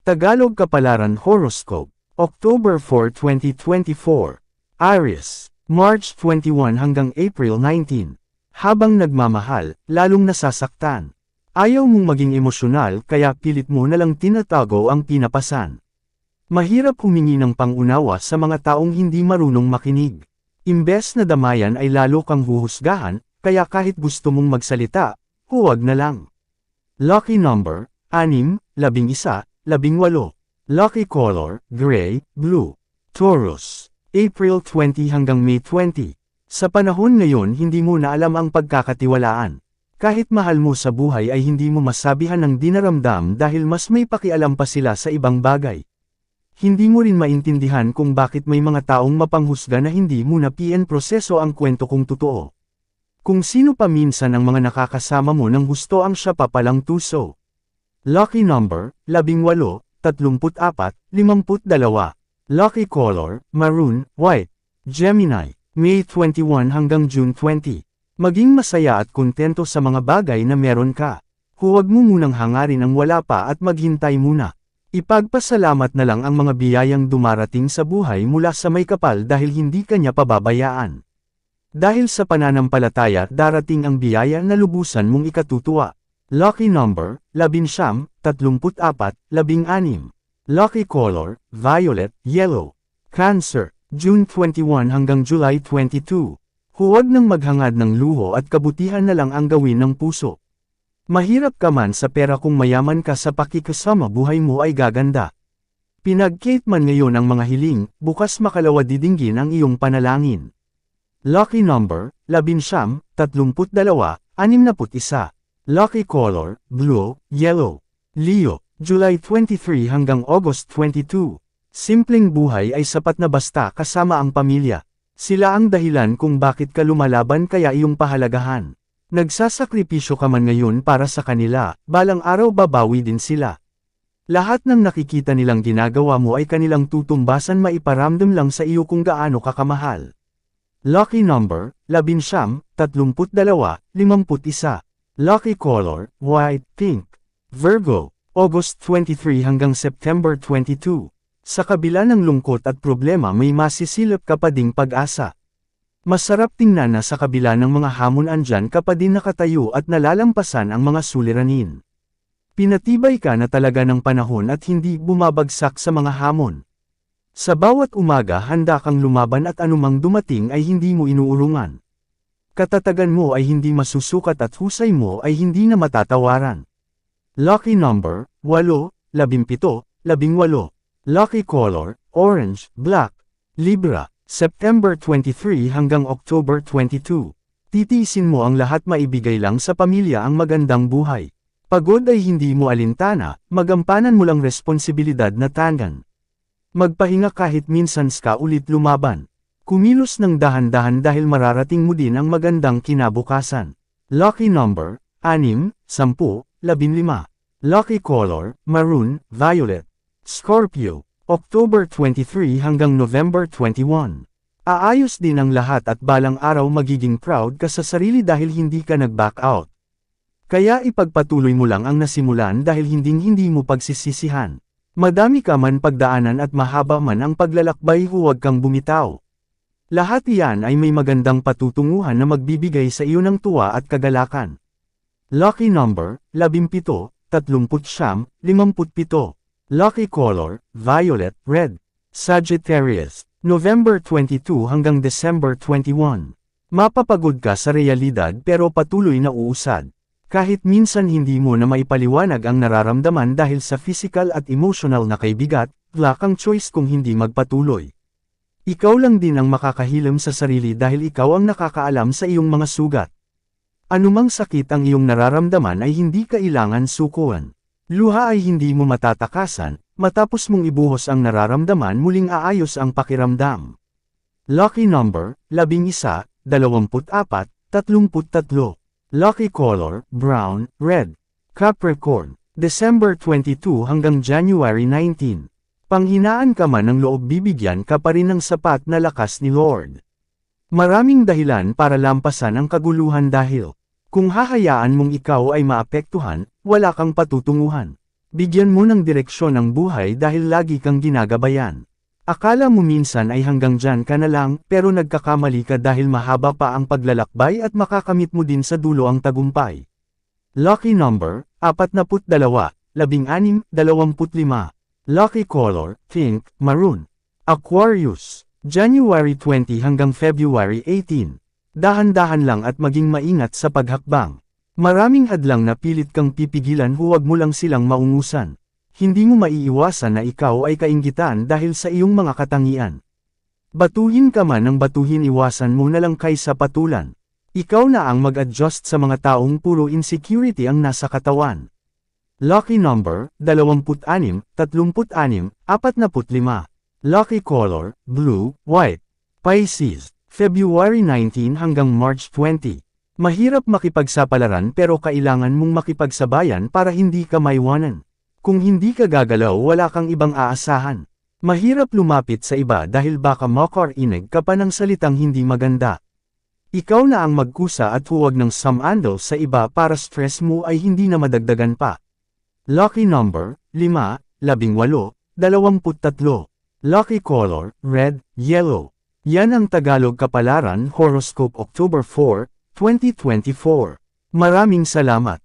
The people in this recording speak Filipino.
Tagalog Kapalaran Horoscope, October 4, 2024. Aries, March 21 hanggang April 19. Habang nagmamahal, lalong nasasaktan. Ayaw mong maging emosyonal kaya pilit mo nalang tinatago ang pinapasan. Mahirap humingi ng pangunawa sa mga taong hindi marunong makinig. Imbes na damayan ay lalo kang huhusgahan, kaya kahit gusto mong magsalita, huwag na lang. Lucky number, 6, 11, 18. Lucky color, gray, blue. Taurus, April 20 hanggang May 20. Sa panahon ngayon hindi mo na alam ang pagkakatiwalaan. Kahit mahal mo sa buhay ay hindi mo masabihan ng dinaramdam dahil mas may pakialam pa sila sa ibang bagay. Hindi mo rin maintindihan kung bakit may mga taong mapanghusga na hindi mo na proseso ang kwento kung totoo. Kung sino pa minsan ang mga nakakasama mo ng gusto ang siya pa palang tuso. Lucky number, 18, 34, 52. Lucky color, maroon, white. Gemini, May 21 hanggang June 20. Maging masaya at kontento sa mga bagay na meron ka. Huwag mo munang hangarin ang wala pa at maghintay muna. Ipagpasalamat na lang ang mga biyayang dumarating sa buhay mula sa may kapal dahil hindi ka niya pababayaan. Dahil sa pananampalataya darating ang biyaya na lubusan mong ikatutuwa. Lucky number, 11, 34, 16. Lucky color, violet, yellow. Cancer, June 21 hanggang July 22. Huwag nang maghangad ng luho at kabutihan na lang ang gawin ng puso. Mahirap ka man sa pera kung mayaman ka sa pakikasama buhay mo ay gaganda. Pinag-Kate man ngayon ang mga hiling, bukas makalawa didinggin ang iyong panalangin. Lucky number, 11, 32, 61. Lucky color, blue, yellow. Leo, July 23 hanggang August 22. Simpleng buhay ay sapat na basta kasama ang pamilya. Sila ang dahilan kung bakit ka lumalaban kaya iyong pahalagahan. Nagsasakripisyo ka man ngayon para sa kanila, balang araw babawi din sila. Lahat ng nakikita nilang ginagawa mo ay kanilang tutumbasan maiparamdam lang sa iyo kung gaano ka kamahal. Lucky number, 11, 32, 51. Lucky color, white, pink. Virgo, August 23 hanggang September 22. Sa kabila ng lungkot at problema may masisilip ka pa ding pag-asa. Masarap tingnan na sa kabila ng mga hamon andyan ka pa din nakatayo at nalalampasan ang mga suliranin. Pinatibay ka na talaga ng panahon at hindi bumabagsak sa mga hamon. Sa bawat umaga handa kang lumaban at anumang dumating ay hindi mo inuurungan. Katatagan mo ay hindi masusukat at husay mo ay hindi na matatawaran. Lucky number, 8, 17, 18. Lucky color, orange, black. Libra, September 23 hanggang October 22. Titiisin mo ang lahat maibigay lang sa pamilya ang magandang buhay. Pagod ay hindi mo alintana, magampanan mo lang responsibilidad na tangan. Magpahinga kahit minsan ska ulit lumaban. Kumilos ng dahan-dahan dahil mararating mo din ang magandang kinabukasan. Lucky number, 6, 10, 15. Lucky color, maroon, violet. Scorpio, October 23 hanggang November 21. Aayos din ang lahat at balang araw magiging proud ka sa sarili dahil hindi ka nag-back out. Kaya ipagpatuloy mo lang ang nasimulan dahil hindi mo pagsisisihan. Madami ka man pagdaanan at mahaba man ang paglalakbay huwag kang bumitaw. Lahat iyan ay may magandang patutunguhan na magbibigay sa iyo ng tuwa at kagalakan. Lucky number, 17, 39, 57. Lucky color, violet, red. Sagittarius, November 22 hanggang December 21. Mapapagod ka sa realidad pero patuloy na uusad. Kahit minsan hindi mo na maipaliwanag ang nararamdaman dahil sa physical at emotional na kaibigat, wala kang choice kung hindi magpatuloy. Ikaw lang din ang makakahilam sa sarili dahil ikaw ang nakakaalam sa iyong mga sugat. Anumang sakit ang iyong nararamdaman ay hindi kailangan sukuan. Luha ay hindi mo matatakasan, matapos mong ibuhos ang nararamdaman muling aayos ang pakiramdam. Lucky number, 11, 24, 33. Lucky color, brown, red. Capricorn, December 22 hanggang January 19. Panghinaan ka man ng loob bibigyan ka pa rin ng sapat na lakas ni Lord. Maraming dahilan para lampasan ang kaguluhan dahil, kung hahayaan mong ikaw ay maapektuhan, wala kang patutunguhan. Bigyan mo ng direksyon ang buhay dahil lagi kang ginagabayan. Akala mo minsan ay hanggang dyan ka na lang, pero nagkakamali ka dahil mahaba pa ang paglalakbay at makakamit mo din sa dulo ang tagumpay. Lucky number, 42, 16, 25. Lucky color, pink, maroon. Aquarius, January 20 hanggang February 18. Dahan-dahan lang at maging maingat sa paghakbang. Maraming hadlang na pilit kang pipigilan, huwag mo lang silang maungusan. Hindi mo maiiwasan na ikaw ay kainggitan dahil sa iyong mga katangian. Batuhin ka man ng batuhin, iwasan mo na lang kaysa patulan. Ikaw na ang mag-adjust sa mga taong puro insecurity ang nasa katawan. Lucky number, 26, 36, 45. Lucky color, blue, white. Pisces, February 19 hanggang March 20. Mahirap makipagsapalaran pero kailangan mong makipagsabayan para hindi ka maiwanan. Kung hindi ka gagalaw, wala kang ibang aasahan. Mahirap lumapit sa iba dahil baka makarinig ka pa ng salitang hindi maganda. Ikaw na ang magkusa at huwag ng samandal sa iba para stress mo ay hindi na madagdagan pa. Lucky number, 5, 18, 23. Lucky color, red, yellow. Yan ang Tagalog Kapalaran Horoscope October 4, 2024. Maraming salamat.